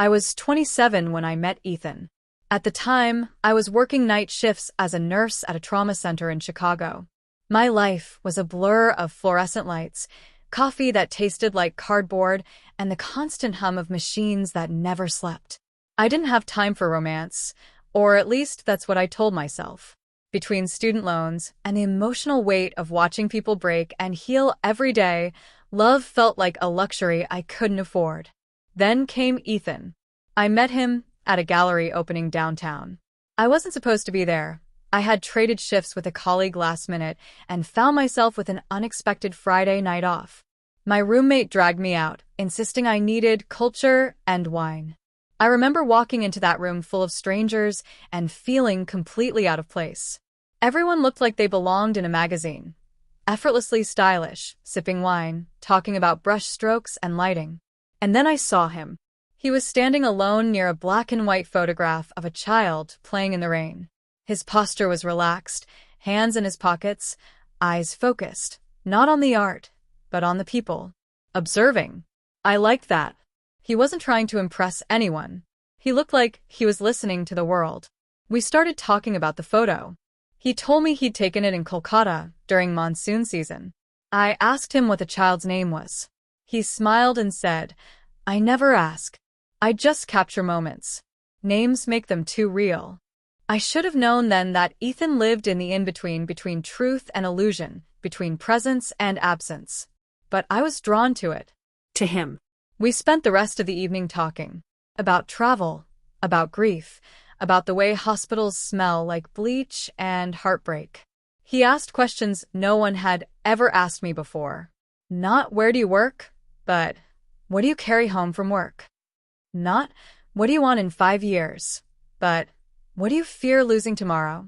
I was 27 when I met Ethan. At the time, I was working night shifts as a nurse at a trauma center in Chicago. My life was a blur of fluorescent lights, coffee that tasted like cardboard, and the constant hum of machines that never slept. I didn't have time for romance, or at least that's what I told myself. Between student loans and the emotional weight of watching people break and heal every day, love felt like a luxury I couldn't afford. Then came Ethan. I met him at a gallery opening downtown. I wasn't supposed to be there. I had traded shifts with a colleague last minute and found myself with an unexpected Friday night off. My roommate dragged me out, insisting I needed culture and wine. I remember walking into that room full of strangers and feeling completely out of place. Everyone looked like they belonged in a magazine. Effortlessly stylish, sipping wine, talking about brush strokes and lighting. And then I saw him. He was standing alone near a black and white photograph of a child playing in the rain. His posture was relaxed, hands in his pockets, eyes focused, not on the art, but on the people. Observing. I liked that. He wasn't trying to impress anyone. He looked like he was listening to the world. We started talking about the photo. He told me he'd taken it in Kolkata during monsoon season. I asked him what the child's name was. He smiled and said, "I never ask. I just capture moments. Names make them too real." I should have known then that Ethan lived in the in-between between truth and illusion, between presence and absence. But I was drawn to it. To him. We spent the rest of the evening talking. About travel, about grief, about the way hospitals smell like bleach and heartbreak. He asked questions no one had ever asked me before. Not "where do you work?" but "what do you carry home from work?" Not "what do you want in 5 years?" but "what do you fear losing tomorrow?"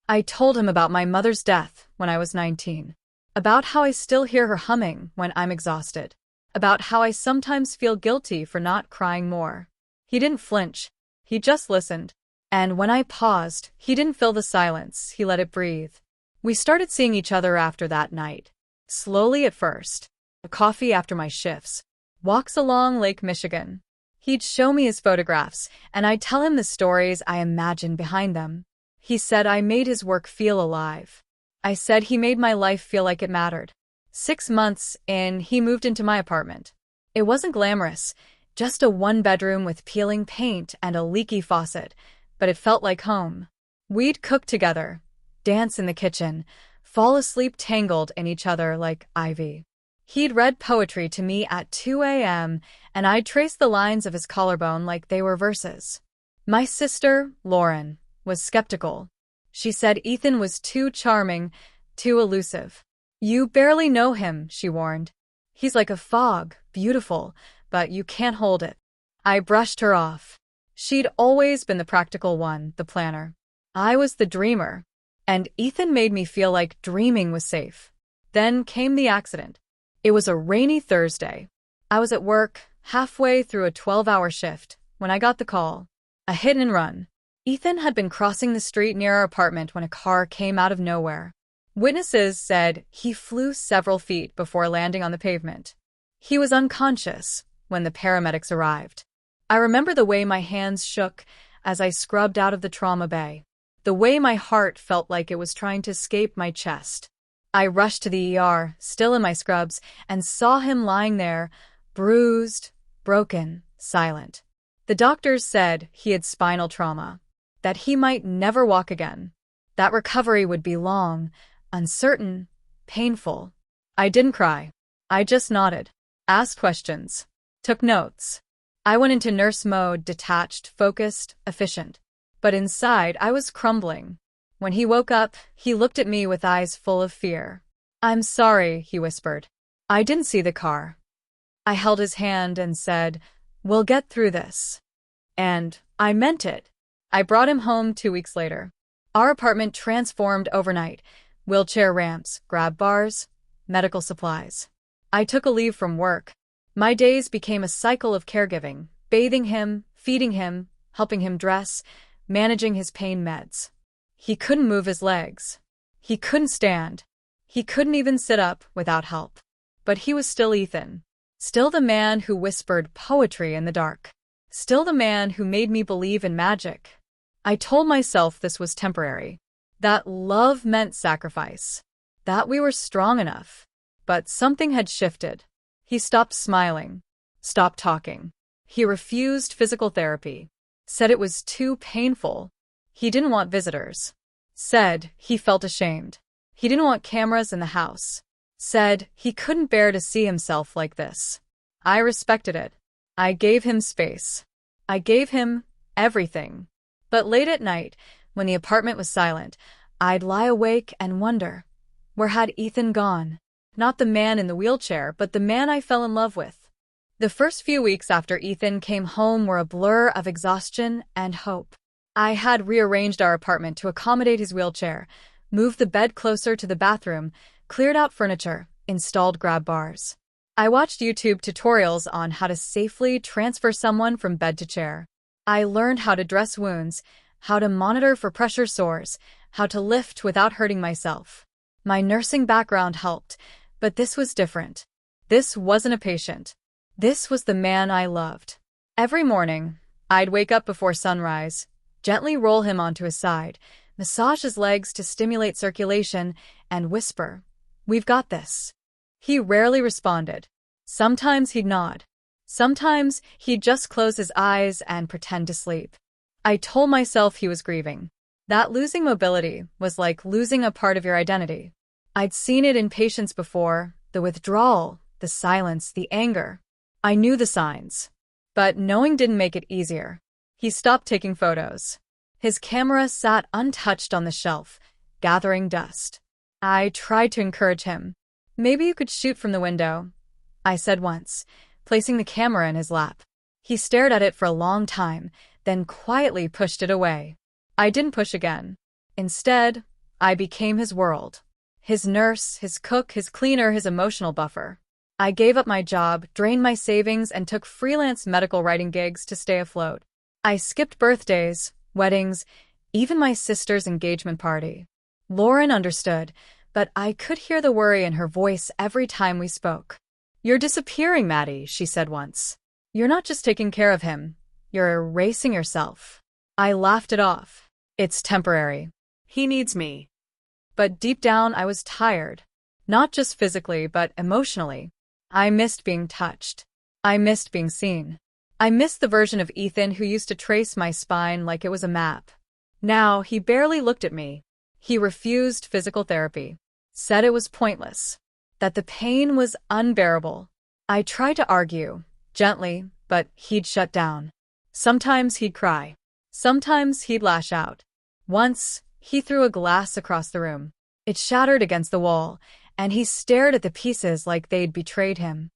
I told him about my mother's death when I was 19. About how I still hear her humming when I'm exhausted. About how I sometimes feel guilty for not crying more. He didn't flinch. He just listened. And when I paused, he didn't fill the silence, he let it breathe. We started seeing each other after that night. Slowly at first. A coffee after my shifts. Walks along Lake Michigan. He'd show me his photographs, and I'd tell him the stories I imagined behind them. He said I made his work feel alive. I said he made my life feel like it mattered. 6 months in, he moved into my apartment. It wasn't glamorous, just a 1-bedroom with peeling paint and a leaky faucet, but it felt like home. We'd cook together, dance in the kitchen, fall asleep tangled in each other like ivy. He'd read poetry to me at 2 a.m., and I'd trace the lines of his collarbone like they were verses. My sister, Lauren, was skeptical. She said Ethan was too charming, too elusive. "You barely know him," she warned. "He's like a fog, beautiful, but you can't hold it." I brushed her off. She'd always been the practical one, the planner. I was the dreamer, and Ethan made me feel like dreaming was safe. Then came the accident. It was a rainy Thursday. I was at work, halfway through a 12-hour shift, when I got the call. A hit and run. Ethan had been crossing the street near our apartment when a car came out of nowhere. Witnesses said he flew several feet before landing on the pavement. He was unconscious when the paramedics arrived. I remember the way my hands shook as I scrubbed out of the trauma bay. The way my heart felt like it was trying to escape my chest. I rushed to the ER, still in my scrubs, and saw him lying there, bruised, broken, silent. The doctors said he had spinal trauma, that he might never walk again, that recovery would be long, uncertain, painful. I didn't cry. I just nodded, asked questions, took notes. I went into nurse mode, detached, focused, efficient. But inside, I was crumbling. When he woke up, he looked at me with eyes full of fear. "I'm sorry," he whispered. "I didn't see the car." I held his hand and said, "We'll get through this." And I meant it. I brought him home 2 weeks later. Our apartment transformed overnight. Wheelchair ramps, grab bars, medical supplies. I took a leave from work. My days became a cycle of caregiving, bathing him, feeding him, helping him dress, managing his pain meds. He couldn't move his legs. He couldn't stand. He couldn't even sit up without help. But he was still Ethan. Still the man who whispered poetry in the dark. Still the man who made me believe in magic. I told myself this was temporary. That love meant sacrifice. That we were strong enough. But something had shifted. He stopped smiling. Stopped talking. He refused physical therapy. Said it was too painful. He didn't want visitors. Said he felt ashamed. He didn't want cameras in the house. Said he couldn't bear to see himself like this. I respected it. I gave him space. I gave him everything. But late at night, when the apartment was silent, I'd lie awake and wonder, where had Ethan gone? Not the man in the wheelchair, but the man I fell in love with. The first few weeks after Ethan came home were a blur of exhaustion and hope. I had rearranged our apartment to accommodate his wheelchair, moved the bed closer to the bathroom, cleared out furniture, installed grab bars. I watched YouTube tutorials on how to safely transfer someone from bed to chair. I learned how to dress wounds, how to monitor for pressure sores, how to lift without hurting myself. My nursing background helped, but this was different. This wasn't a patient. This was the man I loved. Every morning, I'd wake up before sunrise, gently roll him onto his side, massage his legs to stimulate circulation, and whisper, "We've got this." He rarely responded. Sometimes he'd nod. Sometimes he'd just close his eyes and pretend to sleep. I told myself he was grieving. That losing mobility was like losing a part of your identity. I'd seen it in patients before, the withdrawal, the silence, the anger. I knew the signs. But knowing didn't make it easier. He stopped taking photos. His camera sat untouched on the shelf, gathering dust. I tried to encourage him. "Maybe you could shoot from the window," I said once, placing the camera in his lap. He stared at it for a long time, then quietly pushed it away. I didn't push again. Instead, I became his world. His nurse, his cook, his cleaner, his emotional buffer. I gave up my job, drained my savings, and took freelance medical writing gigs to stay afloat. I skipped birthdays, weddings, even my sister's engagement party. Lauren understood, but I could hear the worry in her voice every time we spoke. "You're disappearing, Maddie," she said once. "You're not just taking care of him. You're erasing yourself." I laughed it off. "It's temporary. He needs me." But deep down, I was tired. Not just physically, but emotionally. I missed being touched. I missed being seen. I missed the version of Ethan who used to trace my spine like it was a map. Now, he barely looked at me. He refused physical therapy. Said it was pointless. That the pain was unbearable. I tried to argue, gently, but he'd shut down. Sometimes he'd cry. Sometimes he'd lash out. Once, he threw a glass across the room. It shattered against the wall, and he stared at the pieces like they'd betrayed him.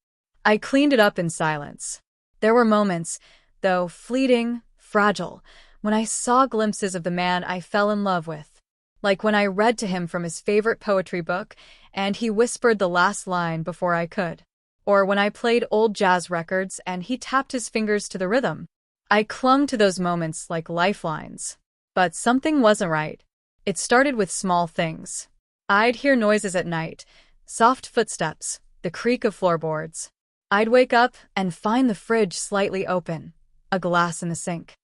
I cleaned it up in silence. There were moments, though fleeting, fragile, when I saw glimpses of the man I fell in love with. Like when I read to him from his favorite poetry book, and he whispered the last line before I could. Or when I played old jazz records and he tapped his fingers to the rhythm. I clung to those moments like lifelines. But something wasn't right. It started with small things. I'd hear noises at night, soft footsteps, the creak of floorboards. I'd wake up and find the fridge slightly open, a glass in the sink.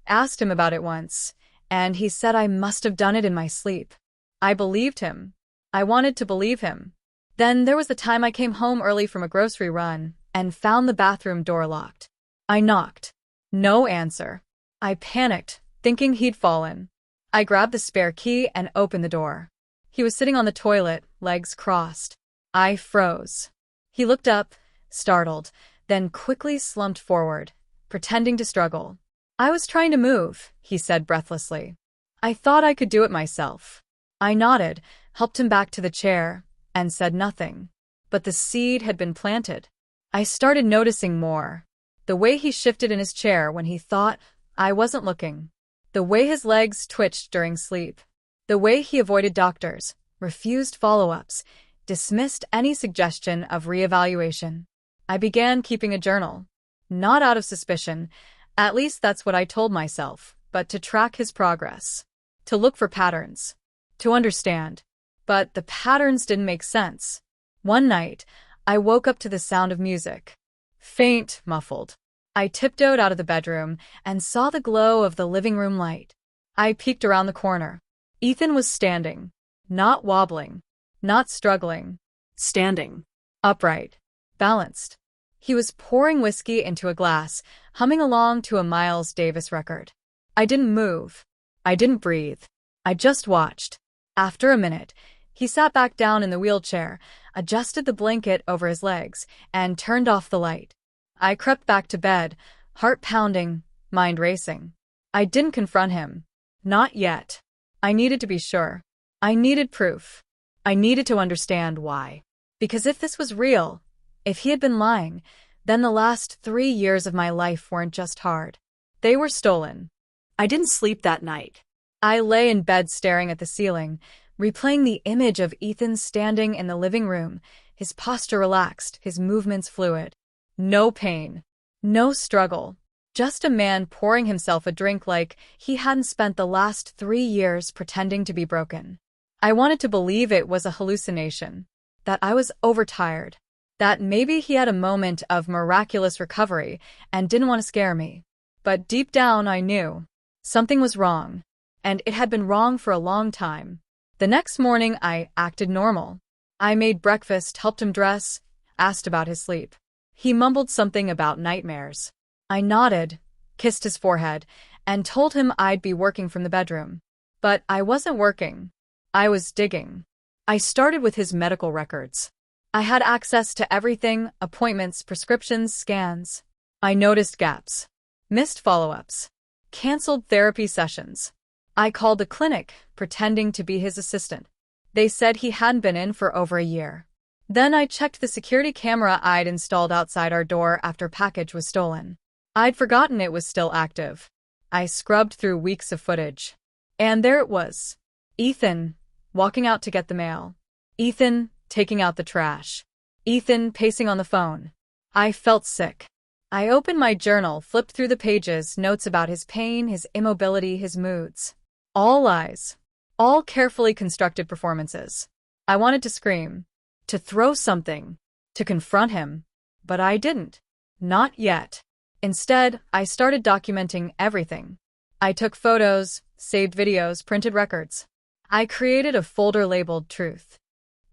Asked him about it once, and he said I must have done it in my sleep. I believed him. I wanted to believe him. Then there was the time I came home early from a grocery run and found the bathroom door locked. I knocked. No answer. I panicked, thinking he'd fallen. I grabbed the spare key and opened the door. He was sitting on the toilet, legs crossed. I froze. He looked up, startled, then quickly slumped forward, pretending to struggle. "I was trying to move," he said breathlessly. "I thought I could do it myself." I nodded, helped him back to the chair, and said nothing. But the seed had been planted. I started noticing more. The way he shifted in his chair when he thought I wasn't looking. The way his legs twitched during sleep. The way he avoided doctors, refused follow-ups, dismissed any suggestion of reevaluation. I began keeping a journal. Not out of suspicion, at least that's what I told myself, but to track his progress. To look for patterns. To understand. But the patterns didn't make sense. One night, I woke up to the sound of music. Faint, muffled. I tiptoed out of the bedroom and saw the glow of the living room light. I peeked around the corner. Ethan was standing, not wobbling, not struggling, standing, upright, balanced. He was pouring whiskey into a glass, humming along to a Miles Davis record. I didn't move. I didn't breathe. I just watched. After a minute, he sat back down in the wheelchair, adjusted the blanket over his legs, and turned off the light. I crept back to bed, heart pounding, mind racing. I didn't confront him. Not yet. I needed to be sure. I needed proof. I needed to understand why. Because if this was real, if he had been lying, then the last 3 years of my life weren't just hard. They were stolen. I didn't sleep that night. I lay in bed staring at the ceiling, replaying the image of Ethan standing in the living room, his posture relaxed, his movements fluid. No pain. No struggle. Just a man pouring himself a drink like he hadn't spent the last 3 years pretending to be broken. I wanted to believe it was a hallucination, that I was overtired, that maybe he had a moment of miraculous recovery and didn't want to scare me. But deep down I knew something was wrong, and it had been wrong for a long time. The next morning I acted normal. I made breakfast, helped him dress, asked about his sleep. He mumbled something about nightmares. I nodded, kissed his forehead, and told him I'd be working from the bedroom. But I wasn't working. I was digging. I started with his medical records. I had access to everything: appointments, prescriptions, scans. I noticed gaps, missed follow-ups, canceled therapy sessions. I called the clinic, pretending to be his assistant. They said he hadn't been in for over a year. Then I checked the security camera I'd installed outside our door after package was stolen. I'd forgotten it was still active. I scrubbed through weeks of footage. And there it was. Ethan, walking out to get the mail. Ethan, taking out the trash. Ethan, pacing on the phone. I felt sick. I opened my journal, flipped through the pages, notes about his pain, his immobility, his moods. All lies. All carefully constructed performances. I wanted to scream, to throw something, to confront him. But I didn't. Not yet. Instead, I started documenting everything. I took photos, saved videos, printed records. I created a folder labeled Truth.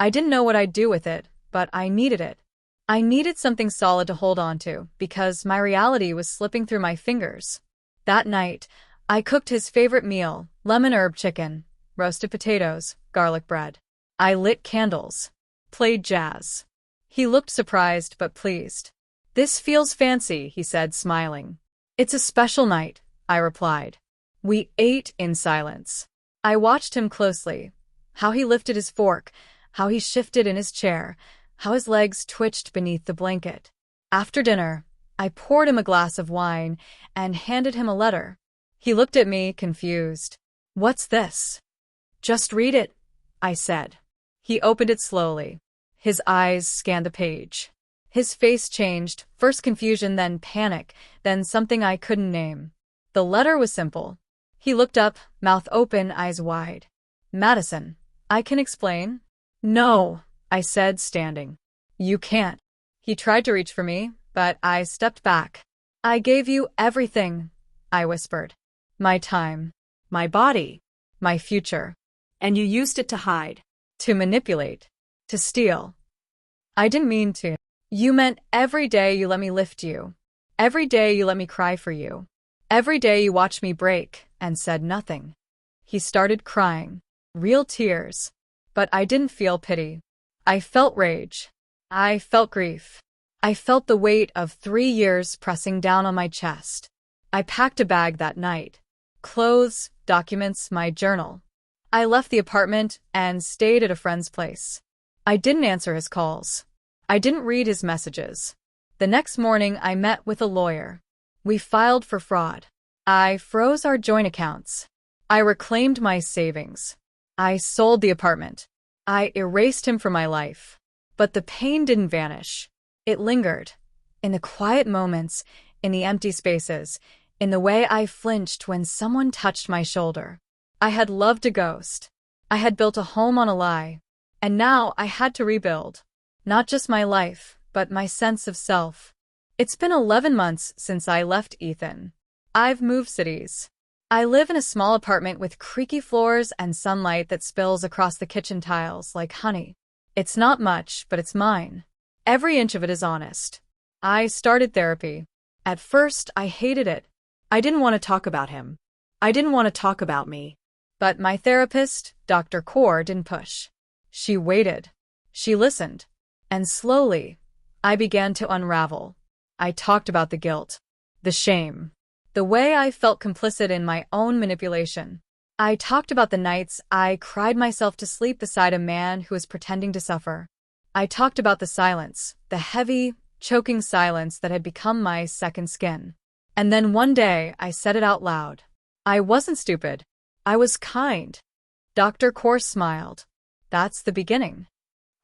I didn't know what I'd do with it, but I needed it. I needed something solid to hold on to, because my reality was slipping through my fingers. That night, I cooked his favorite meal: lemon herb chicken, roasted potatoes, garlic bread. I lit candles, played jazz. He looked surprised but pleased. "This feels fancy," he said, smiling. "It's a special night," I replied. We ate in silence. I watched him closely, how he lifted his fork, how he shifted in his chair, how his legs twitched beneath the blanket. After dinner, I poured him a glass of wine and handed him a letter. He looked at me, confused. "What's this?" "Just read it," I said. He opened it slowly. His eyes scanned the page. His face changed, first confusion, then panic, then something I couldn't name. The letter was simple. He looked up, mouth open, eyes wide. "Madison, I can explain." "No," I said, standing. "You can't." He tried to reach for me, but I stepped back. "I gave you everything," I whispered. "My time, my body, my future. And you used it to hide, to manipulate, to steal." "I didn't mean to." "You meant every day you let me lift you. Every day you let me cry for you. Every day you watched me break and said nothing." He started crying. Real tears. But I didn't feel pity. I felt rage. I felt grief. I felt the weight of 3 years pressing down on my chest. I packed a bag that night. Clothes, documents, my journal. I left the apartment and stayed at a friend's place. I didn't answer his calls. I didn't read his messages. The next morning, I met with a lawyer. We filed for fraud. I froze our joint accounts. I reclaimed my savings. I sold the apartment. I erased him from my life. But the pain didn't vanish. It lingered. In the quiet moments, in the empty spaces, in the way I flinched when someone touched my shoulder. I had loved a ghost. I had built a home on a lie. And now I had to rebuild. Not just my life, but my sense of self. It's been 11 months since I left Ethan. I've moved cities. I live in a small apartment with creaky floors and sunlight that spills across the kitchen tiles like honey. It's not much, but it's mine. Every inch of it is honest. I started therapy. At first, I hated it. I didn't want to talk about him. I didn't want to talk about me. But my therapist, Dr. Kaur, didn't push. She waited. She listened. And slowly, I began to unravel. I talked about the guilt, the shame, the way I felt complicit in my own manipulation. I talked about the nights I cried myself to sleep beside a man who was pretending to suffer. I talked about the silence, the heavy, choking silence that had become my second skin. And then one day, I said it out loud. I wasn't stupid. I was kind. Dr. Kaur smiled. That's the beginning.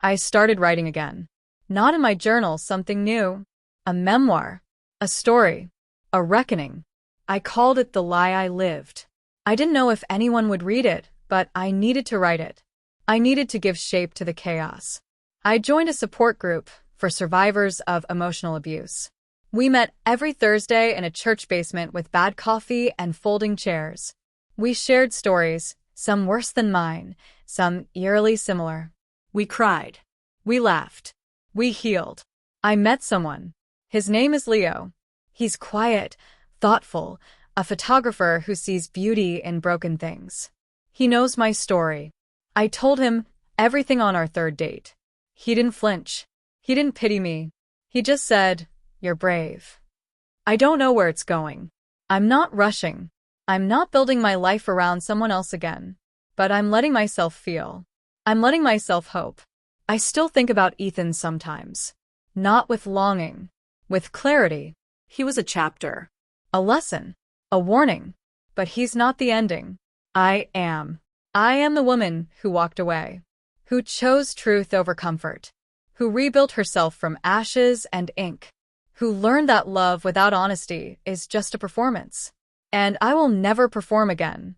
I started writing again. Not in my journal, something new. A memoir. A story. A reckoning. I called it The Lie I Lived. I didn't know if anyone would read it, but I needed to write it. I needed to give shape to the chaos. I joined a support group for survivors of emotional abuse. We met every Thursday in a church basement with bad coffee and folding chairs. We shared stories, some worse than mine, some eerily similar. We cried. We laughed. We healed. I met someone. His name is Leo. He's quiet, thoughtful, a photographer who sees beauty in broken things. He knows my story. I told him everything on our third date. He didn't flinch. He didn't pity me. He just said, "You're brave." I don't know where it's going. I'm not rushing. I'm not building my life around someone else again. But I'm letting myself feel. I'm letting myself hope. I still think about Ethan sometimes. Not with longing. With clarity. He was a chapter. A lesson. A warning. But he's not the ending. I am. I am the woman who walked away. Who chose truth over comfort. Who rebuilt herself from ashes and ink. Who learned that love without honesty is just a performance. And I will never perform again.